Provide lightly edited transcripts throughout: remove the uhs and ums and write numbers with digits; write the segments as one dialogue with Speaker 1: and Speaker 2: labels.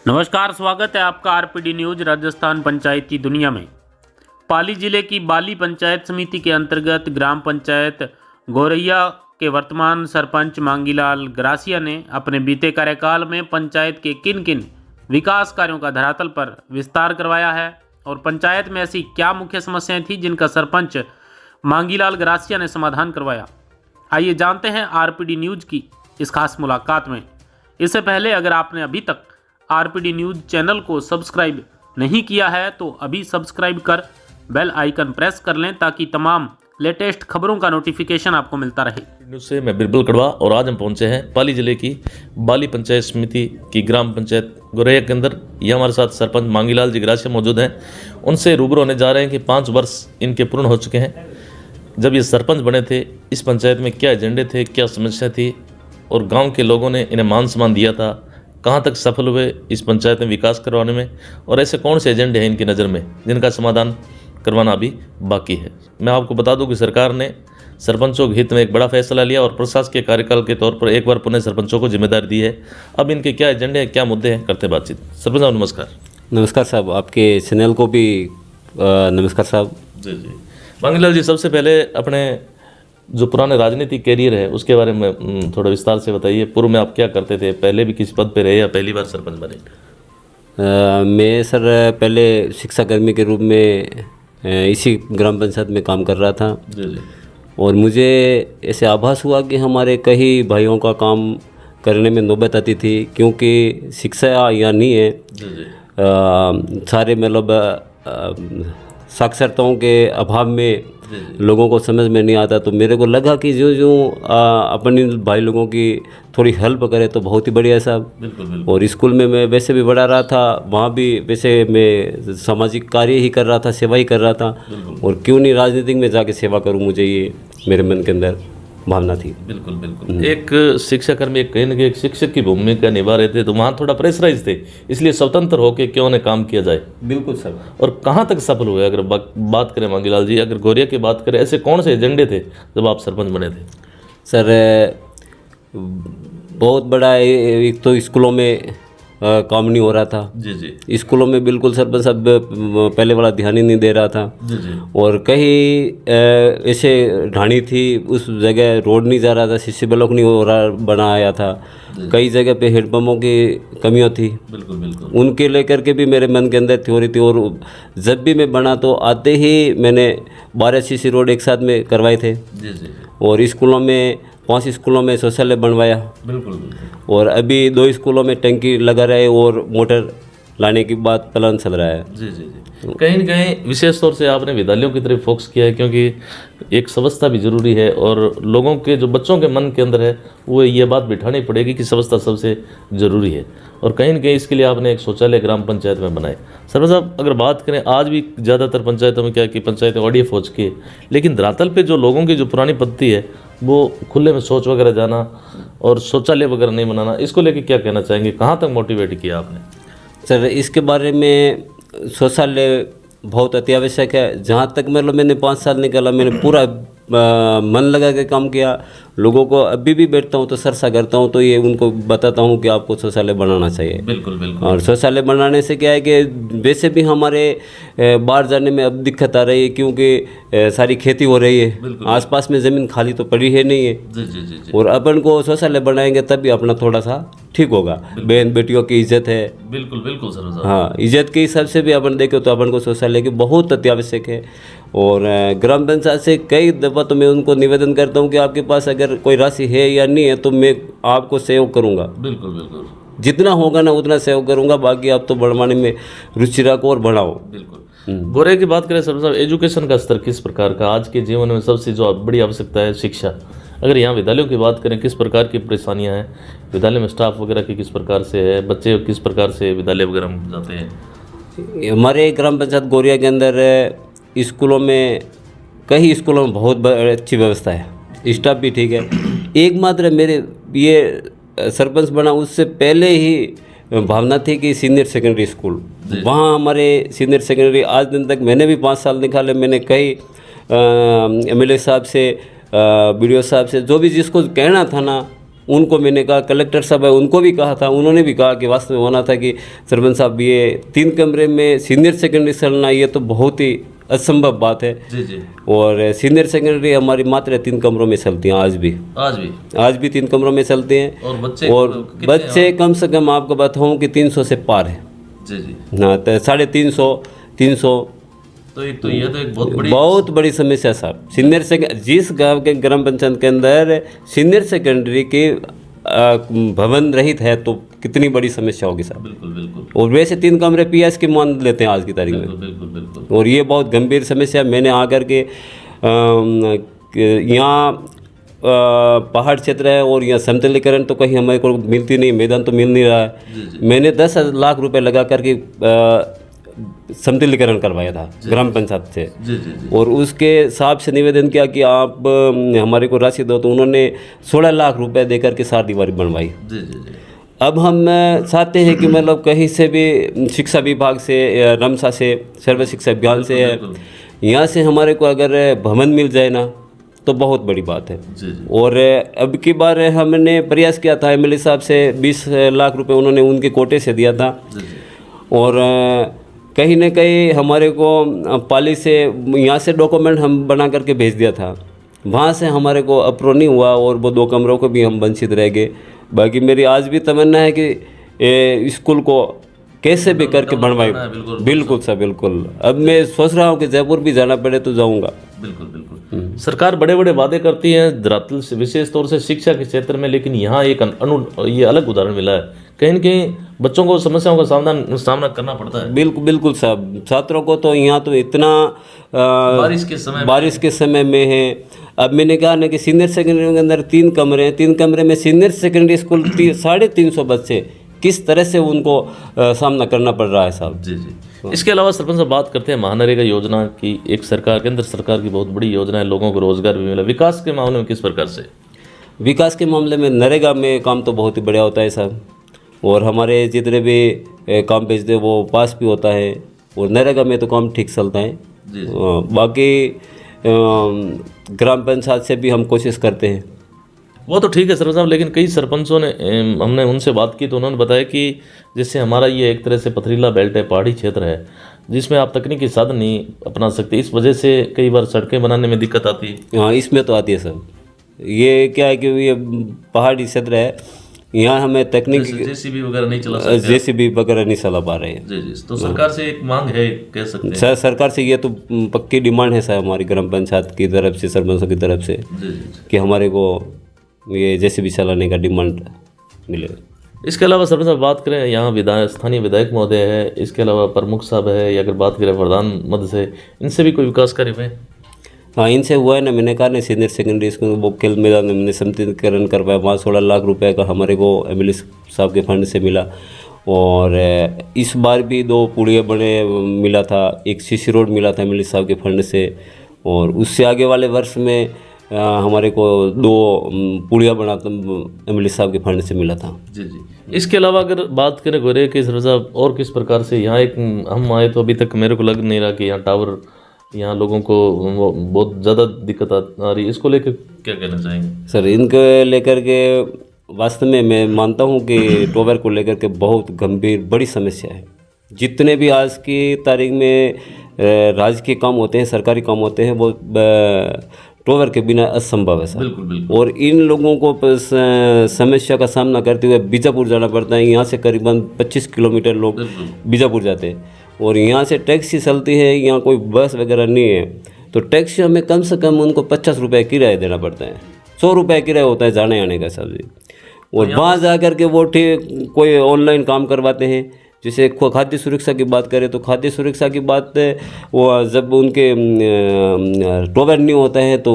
Speaker 1: नमस्कार, स्वागत है आपका आरपीडी न्यूज राजस्थान पंचायती दुनिया में। पाली जिले की बाली पंचायत समिति के अंतर्गत ग्राम पंचायत गोरैया के वर्तमान सरपंच मांगीलाल गरासिया ने अपने बीते कार्यकाल में पंचायत के किन किन विकास कार्यों का धरातल पर विस्तार करवाया है और पंचायत में ऐसी क्या मुख्य समस्याएं थी जिनका सरपंच मांगीलाल गरासिया ने समाधान करवाया। आइए जानते हैं आरपीडी न्यूज की इस खास मुलाकात में। इससे पहले अगर आपने अभी तक आरपीडी न्यूज चैनल को सब्सक्राइब नहीं किया है तो अभी सब्सक्राइब कर बेल आइकन प्रेस कर लें ताकि तमाम लेटेस्ट खबरों का नोटिफिकेशन आपको मिलता रहे।
Speaker 2: न्यूज़ से मैं बिरबल कड़वा और आज हम पहुंचे हैं पाली जिले की बाली पंचायत समिति की ग्राम पंचायत गोरैया के अंदर। ये हमारे साथ सरपंच मांगीलाल जी गरासिया मौजूद हैं। उनसे रूबरू होने जा रहे हैं कि 5 वर्ष इनके पूर्ण हो चुके हैं। जब ये सरपंच बने थे इस पंचायत में क्या एजेंडे थे, क्या समस्या थी और गाँव के लोगों ने इन्हें मान सम्मान दिया था, कहाँ तक सफल हुए इस पंचायत में विकास करवाने में और ऐसे कौन से एजेंडे हैं इनकी नज़र में जिनका समाधान करवाना अभी बाकी है। मैं आपको बता दूं कि सरकार ने सरपंचों के हित में एक बड़ा फैसला लिया और प्रशासकीय कार्यकाल के तौर पर एक बार पुनः सरपंचों को जिम्मेदारी दी है। अब इनके क्या एजेंडे हैं, क्या मुद्दे हैं, करते हैं बातचीत। सरपंच साहब नमस्कार।
Speaker 3: नमस्कार साहब, आपके चैनल को भी नमस्कार साहब।
Speaker 2: जी जी मांगीलाल जी, सबसे पहले अपने जो पुराने राजनीतिक कैरियर है उसके बारे में थोड़ा विस्तार से बताइए। पूर्व में आप क्या करते थे, पहले भी किसी पद पे रहे या पहली बार सरपंच बने?
Speaker 3: मैं सर पहले शिक्षाकर्मी के रूप में इसी ग्राम पंचायत में काम कर रहा था।
Speaker 2: जी जी। और
Speaker 3: मुझे ऐसे आभास हुआ कि हमारे कई भाइयों का काम करने में नौबत आती थी, क्योंकि शिक्षा यहाँ नहीं है।
Speaker 2: जी जी।
Speaker 3: सारे मतलब साक्षरताओं के अभाव में लोगों को समझ में नहीं आता। तो मेरे को लगा कि जो जो अपने भाई लोगों की थोड़ी हेल्प करे तो बहुत ही बढ़िया साहब।
Speaker 2: बिल्कुल बिल्कुल।
Speaker 3: और स्कूल में मैं वैसे भी पढ़ा रहा था, वहाँ भी वैसे मैं सामाजिक कार्य ही कर रहा था, सेवा ही कर रहा था। और क्यों नहीं राजनीतिक में जाके सेवा करूँ, मुझे ये मेरे मन के अंदर भावना थी।
Speaker 2: बिल्कुल बिल्कुल। एक शिक्षाकर्मी एक कहीं ना कहीं एक शिक्षक की भूमिका निभा रहे थे, तो वहाँ थोड़ा प्रेशराइज थे, इसलिए स्वतंत्र होकर क्यों न काम किया जाए।
Speaker 3: बिल्कुल सर।
Speaker 2: और कहाँ तक सफल हुए अगर बात करें मांगीलाल जी, अगर गोरैया की बात करें, ऐसे कौन से एजेंडे थे जब आप सरपंच बने थे?
Speaker 3: सर बहुत बड़ा एक तो स्कूलों में काम नहीं हो रहा था।
Speaker 2: जी जी।
Speaker 3: स्कूलों में बिल्कुल सरपंच साहब पहले वाला ध्यान ही नहीं दे रहा था।
Speaker 2: जी जी।
Speaker 3: और कहीं ऐसे ढाणी थी, उस जगह रोड नहीं जा रहा था, सीसी ब्लॉक नहीं हो रहा बनाया था। कई जगह पे हेडपम्पों की कमियां थी।
Speaker 2: बिल्कुल बिल्कुल।
Speaker 3: उनके लेकर के भी मेरे मन के अंदर थ्योरी थी। और जब भी मैं बना तो आते ही मैंने 12 सीसी रोड एक साथ में करवाए थे।
Speaker 2: जी जी।
Speaker 3: और स्कूलों में 5 स्कूलों में शौचालय बनवाया।
Speaker 2: बिल्कुल बिल्कुल।
Speaker 3: और अभी 2 स्कूलों में टंकी लगा रहे और मोटर लाने की बात प्लान चल रहा है।
Speaker 2: जी जी जी। कहीं न कहीं विशेष तौर से आपने विद्यालयों की तरफ फोकस किया है, क्योंकि एक व्यवस्था भी जरूरी है और लोगों के जो बच्चों के मन के अंदर है वो ये बात बिठानी पड़ेगी कि व्यवस्था सबसे ज़रूरी है। और कहीं न कहीं इसके लिए आपने एक शौचालय ग्राम पंचायत में बनाए। सरपंच साहब, अगर बात करें आज भी ज़्यादातर पंचायतों में क्या कि पंचायतें ODF हो चुकी है, लेकिन धरातल पे जो लोगों की जो पुरानी पद्धति है वो खुले में शौच वगैरह जाना और शौचालय वगैरह नहीं बनाना, इसको लेके क्या कहना चाहेंगे? कहाँ तक मोटिवेट किया आपने?
Speaker 3: सर इसके बारे में शौचालय बहुत अति आवश्यक है। जहाँ तक मतलब मैंने 5 साल निकाला, मैंने पूरा मन लगा के काम किया। लोगों को अभी भी बैठता हूँ तो सरसा करता हूँ, तो ये उनको बताता हूँ कि आपको शौचालय बनाना चाहिए।
Speaker 2: बिल्कुल बिल्कुल।
Speaker 3: और शौचालय बनाने से क्या है कि वैसे भी हमारे बाहर जाने में अब दिक्कत आ रही है, क्योंकि सारी खेती हो रही है, आसपास में ज़मीन खाली तो पड़ी है नहीं है।
Speaker 2: जी जी जी जी।
Speaker 3: और अपन को शौचालय बनाएंगे तभी अपना थोड़ा सा ठीक होगा। बहन बेटियों की इज्जत है।
Speaker 2: बिल्कुल बिल्कुल सर।
Speaker 3: हाँ, इज्जत के हिसाब से भी अपन देखें तो अपन को शौचालय की बहुत अत्यावश्यक है। और ग्राम पंचायत से कई दफ़ा तो मैं उनको निवेदन करता हूँ कि आपके पास अगर कोई राशि है या नहीं है तो मैं आपको सहयोग करूँगा।
Speaker 2: बिल्कुल बिल्कुल।
Speaker 3: जितना होगा ना उतना सहयोग करूँगा, बाकी आप तो बढ़वाने में रुचि रखो और बढ़ाओ।
Speaker 2: बिल्कुल। गोरैया की बात करें सरपंच साहब, एजुकेशन का स्तर किस प्रकार का आज के जीवन में सबसे जो बड़ी आवश्यकता है शिक्षा, अगर यहाँ विद्यालयों की बात करें किस प्रकार की परेशानियाँ हैं विद्यालय में, स्टाफ वगैरह की किस प्रकार से है, बच्चे किस प्रकार से विद्यालय वगैरह में जाते हैं?
Speaker 3: हमारे ग्राम पंचायत गोरैया के अंदर स्कूलों में कई स्कूलों में बहुत अच्छी व्यवस्था है, स्टाफ भी ठीक है। एकमात्र मेरे ये सरपंच बना उससे पहले ही भावना थी कि सीनियर सेकेंडरी स्कूल, वहाँ हमारे सीनियर सेकेंडरी आज दिन तक मैंने भी 5 साल निकाले। मैंने कई MLA साहब से, BDO साहब से, जो भी जिसको कहना था ना उनको मैंने कहा, कलेक्टर साहब है उनको भी कहा था, उन्होंने भी कहा कि वास्तव में होना था कि सरपंच साहब ये 3 कमरे में सीनियर सेकेंडरी चलना ये तो बहुत ही असंभव बात है।
Speaker 2: जी जी।
Speaker 3: और सीनियर सेकेंडरी हमारी मात्र 3 कमरों में चलती हैं आज भी 3 कमरों में चलते हैं।
Speaker 2: और
Speaker 3: बच्चे कम से कम आपको बताऊँ कि 300 से पार है।
Speaker 2: जी जी।
Speaker 3: हाँ, तो 350 300
Speaker 2: तो ये तो एक
Speaker 3: बहुत बड़ी समस्या साहब। सीनियर सेकेंडरी जिस गांव के ग्राम पंचायत के अंदर सीनियर सेकेंडरी के भवन रहित है तो कितनी बड़ी समस्या होगी साहब।
Speaker 2: बिल्कुल बिल्कुल।
Speaker 3: और वैसे 3 कमरे पीएस के मान लेते हैं आज की तारीख में।
Speaker 2: बिल्कुल बिल्कुल।
Speaker 3: और ये बहुत गंभीर समस्या। मैंने आकर के यहाँ पहाड़ क्षेत्र है और यहाँ समतलीकरण तो कहीं हमारे को मिलती नहीं, मैदान तो मिल नहीं रहा है। मैंने 10 लाख रुपए लगा करके समतलीकरण करवाया था ग्राम पंचायत से।
Speaker 2: जी जी जी।
Speaker 3: और उसके हिसाब से निवेदन किया कि आप हमारे को राशि दो, तो उन्होंने 16 लाख रुपए देकर के 4 दीवारी बनवाई।
Speaker 2: जी जी जी।
Speaker 3: अब हम चाहते हैं कि मतलब कहीं से भी शिक्षा विभाग से, रमसा से, सर्व शिक्षा अभियान से, यहाँ से हमारे को अगर भवन मिल जाए ना तो बहुत बड़ी बात है।
Speaker 2: जी जी।
Speaker 3: और अब की बार हमने प्रयास किया था एमएलए साहब से, 20 लाख रुपए उन्होंने उनके कोटे से दिया था।
Speaker 2: जी जी।
Speaker 3: और कहीं न कहीं हमारे को पाली से यहाँ से डॉक्यूमेंट हम बना करके भेज दिया था, वहाँ से हमारे को अप्रूव नहीं हुआ और वो 2 कमरों को भी हम वंचित रह गए। बाकी मेरी आज भी तमन्ना है कि स्कूल को कैसे भी करके बनवाए। बिल्कुल सर बिल्कुल। अब मैं सोच रहा हूँ कि जयपुर भी जाना पड़े तो जाऊँगा।
Speaker 2: बिल्कुल बिल्कुल। सरकार बड़े बड़े वादे करती है धरातल से, विशेष तौर से शिक्षा के क्षेत्र में, लेकिन यहाँ एक ये अलग उदाहरण मिला है। कहीं न कहीं बच्चों को समस्याओं का सामना करना पड़ता है।
Speaker 3: बिल्कुल बिल्कुल साहब। छात्रों को तो यहाँ तो इतना बारिश के समय में है। अब मैंने कहा ना कि सीनियर सेकेंडरी के अंदर 3 कमरे हैं, 3 कमरे में सीनियर सेकेंडरी स्कूल 350 बच्चे, किस तरह से उनको सामना करना पड़ रहा है साहब।
Speaker 2: जी जी। इसके अलावा सरपंच साहब बात करते हैं महानरेगा योजना की। एक सरकार केंद्र सरकार की बहुत बड़ी योजना है, लोगों को रोजगार भी मिला। विकास के मामले में किस प्रकार से?
Speaker 3: विकास के मामले में नरेगा में काम तो बहुत ही बढ़िया होता है साहब। और हमारे जितने भी काम भेजते वो पास भी होता है। और नरेगा में तो काम ठीक चलता है। बाकी ग्राम पंचायत से भी हम कोशिश करते हैं।
Speaker 2: वो तो ठीक है सरपंच साहब, लेकिन कई सरपंचों ने, हमने उनसे बात की तो उन्होंने बताया कि जैसे हमारा ये एक तरह से पथरीला बेल्ट है, पहाड़ी क्षेत्र है, जिसमें आप तकनीकी साधन नहीं अपना सकते। इस वजह से कई बार सड़कें बनाने में दिक्कत आती है।
Speaker 3: हाँ, इसमें तो आती है सर। ये क्या है कि ये पहाड़ी क्षेत्र है, यहाँ हमें तकनीक
Speaker 2: जेसीबी वगैरह नहीं चला सकते,
Speaker 3: जेसीबी वगैरह नहीं चला पा रहे हैं।
Speaker 2: जी जी। तो सरकार से एक मांग है, कह सकते हैं
Speaker 3: सर। सरकार से ये तो पक्की डिमांड है सर हमारी ग्राम पंचायत की तरफ से, सरपंचों की तरफ से, कि हमारे को ये जेसीबी चलाने का डिमांड मिले।
Speaker 2: इसके अलावा सरपंच साहब बात करें, यहाँ स्थानीय विधायक महोदय है, इसके अलावा प्रमुख साहब है, या अगर बात करें प्रधान मद से, इनसे भी कोई विकास कार्य हुए?
Speaker 3: हाँ, इनसे हुआ है ना। मैंने कहा ना सीनियर सेकेंडरी स्कूल वो खेल मैदान में मैंने समतलीकरण करवाया, वहाँ 16 लाख रुपए का हमारे को एमएलए साहब के फंड से मिला। और इस बार भी 2 पुलिया बने मिला था, एक सीसी रोड मिला था एमएलए साहब के फंड से। और उससे आगे वाले वर्ष में हमारे को 2 पुलिया बना एमएलए साहब के फंड से मिला था। जी
Speaker 2: जी। इसके अलावा अगर बात करें गोरे के सरपंच साहब, और किस प्रकार से यहाँ एक हम आए तो अभी तक मेरे को लग नहीं रहा कि यहाँ टावर, यहाँ लोगों को बहुत ज़्यादा दिक्कत आ रही है, इसको लेकर क्या कहना चाहेंगे?
Speaker 3: सर, इनको लेकर के वास्तव में मैं मानता हूँ कि टावर को लेकर के बहुत गंभीर बड़ी समस्या है। जितने भी आज की तारीख में राजकीय काम होते हैं, सरकारी काम होते हैं, वो टावर के बिना असंभव है सर।
Speaker 2: बिल्कुल बिल्कुल।
Speaker 3: और इन लोगों को समस्या का सामना करते हुए बीजापुर जाना पड़ता है। यहाँ से करीबन 25 किलोमीटर लोग बीजापुर जाते हैं। और यहाँ से टैक्सी चलती है, यहाँ कोई बस वगैरह नहीं है, तो टैक्सी हमें कम से कम उनको 50 रुपये किराया देना पड़ता है। 100 रुपये किराया होता है जाने आने का सर जी। और वहाँ जा कर के वो ठीक कोई ऑनलाइन काम करवाते हैं। जैसे खाद्य सुरक्षा की बात करें तो खाद्य सुरक्षा की बात वो जब उनके टावर नहीं होता है तो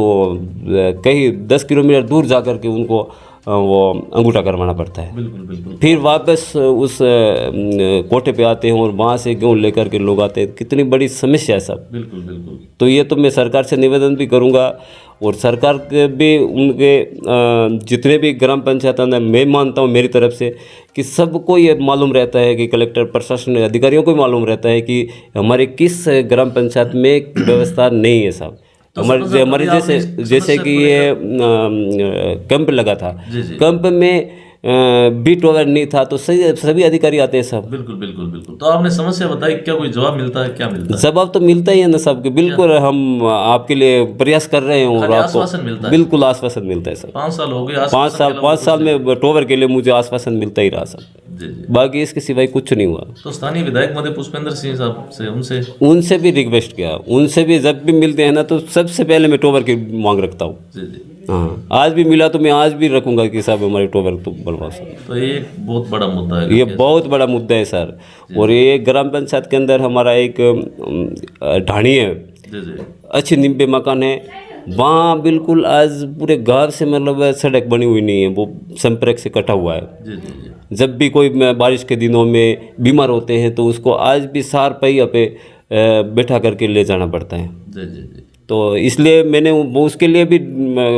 Speaker 3: कहीं 10 किलोमीटर दूर जा कर के उनको वो अंगूठा करवाना पड़ता है।
Speaker 2: बिल्कुल बिल्कुल।
Speaker 3: फिर वापस उस कोटे पे आते हैं और वहाँ से गेहूँ लेकर के लोग आते हैं। कितनी बड़ी समस्या है सब।
Speaker 2: बिल्कुल बिल्कुल।
Speaker 3: तो ये तो मैं सरकार से निवेदन भी करूँगा और सरकार के भी उनके जितने भी ग्राम पंचायत हैं, मैं मानता हूँ मेरी तरफ से कि सबको ये मालूम रहता है कि कलेक्टर प्रशासन अधिकारियों को मालूम रहता है कि हमारे किस ग्राम पंचायत में व्यवस्था नहीं है साहब। हमारे जैसे कि ये कैंप लगा था, कैंप में भी टॉवर नहीं था, तो सभी अधिकारी आते हैं सब।
Speaker 2: बिल्कुल बिल्कुल बिल्कुल। तो आपने समस्या बताई, क्या कोई जवाब मिलता है? क्या मिलता है?
Speaker 3: जवाब तो मिलता ही है ना सबके। बिल्कुल हम आपके लिए प्रयास कर रहे हैं और आपको
Speaker 2: आश्वासन मिलता है?
Speaker 3: बिल्कुल आश्वासन मिलता है सर।
Speaker 2: 5 साल हो गए,
Speaker 3: 5 साल में टॉवर के लिए मुझे आश्वासन मिलता ही रहा सर।
Speaker 2: जी जी।
Speaker 3: बाकी इसके सिवाय कुछ नहीं हुआ।
Speaker 2: तो स्थानीय विधायक महोदय पुष्पेंद्र सिंह साहब से
Speaker 3: उनसे भी रिक्वेस्ट किया, उनसे भी जब भी मिलते हैं ना तो सबसे पहले मैं टॉवर की मांग रखता हूँ।
Speaker 2: जी जी।
Speaker 3: हाँ, आज भी मिला तो मैं आज भी रखूंगा कि साहब हमारे टॉवर तो बनवाओ सर।
Speaker 2: तो ये एक बहुत बड़ा मुद्दा है,
Speaker 3: ये बहुत बड़ा मुद्दा है सर। और ये ग्राम पंचायत के अंदर हमारा एक ढाणी है,
Speaker 2: जी जी
Speaker 3: अच्छी 90 मकान है, वहाँ बिल्कुल आज पूरे गांव से मतलब सड़क बनी हुई नहीं है, वो संपर्क से कटा हुआ है।
Speaker 2: जी जी जी।
Speaker 3: जब भी कोई बारिश के दिनों में बीमार होते हैं तो उसको आज भी सार पहिया पे बैठा करके ले जाना पड़ता है।
Speaker 2: जी जी जी।
Speaker 3: तो इसलिए मैंने वो उसके लिए भी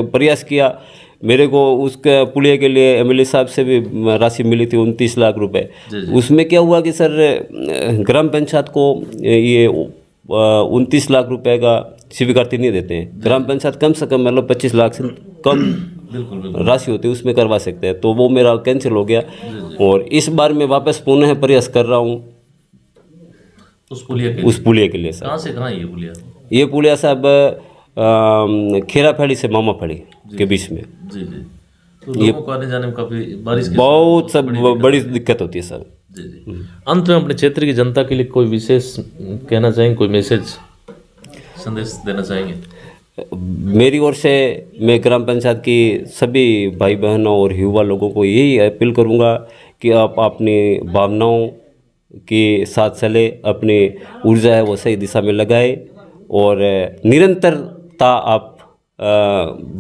Speaker 3: प्रयास किया। मेरे को उसके पुलिया के लिए एमएलए साहब से भी राशि मिली थी 29 लाख रुपए। उसमें क्या हुआ कि सर ग्राम पंचायत को ये 29 लाख रुपए का स्वीकृति नहीं देते हैं। ग्राम पंचायत कम से कम मतलब 25 लाख से कम राशि होती है उसमें करवा सकते हैं, तो वो मेरा कैंसिल हो गया। और इस बार मैं वापस पुनः प्रयास कर रहा हूँ
Speaker 2: उस पुलिया के लिए
Speaker 3: सर।
Speaker 2: कहाँ से कहाँ ये पुलिया?
Speaker 3: ये पुलिया साहब खेराफाड़ी से मामाफाड़ी के बीच में।
Speaker 2: जी जी। तो लोगों को आने जाने में काफी बारिश की
Speaker 3: बहुत सब बड़ी दिक्कत होती है सर।
Speaker 2: जी जी। अंत में अपने क्षेत्र की जनता के लिए कोई विशेष कहना चाहेंगे, कोई मैसेज संदेश देना चाहेंगे?
Speaker 3: मेरी ओर से मैं ग्राम पंचायत की सभी भाई बहनों और युवा लोगों को यही अपील करूंगा कि आप अपनी भावनाओं के साथ चले, अपनी ऊर्जा है वो सही दिशा में लगाए और निरंतरता आप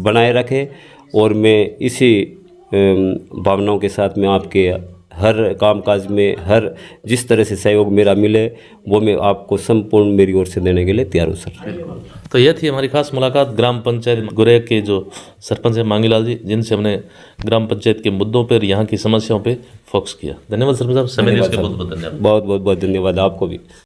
Speaker 3: बनाए रखें। और मैं इसी भावनाओं के साथ मैं आपके हर कामकाज में हर जिस तरह से सहयोग मेरा मिले वो मैं आपको संपूर्ण मेरी ओर से देने के लिए तैयार हूँ सर।
Speaker 2: तो यह थी हमारी खास मुलाकात ग्राम पंचायत गोरैया के जो सरपंच हैं मांगीलाल जी, जिनसे हमने ग्राम पंचायत के मुद्दों पर, यहाँ की समस्याओं पर फोकस किया। धन्यवाद सरपंच साहब, समय देने के लिए बहुत बहुत धन्यवाद।
Speaker 3: बहुत धन्यवाद आपको भी।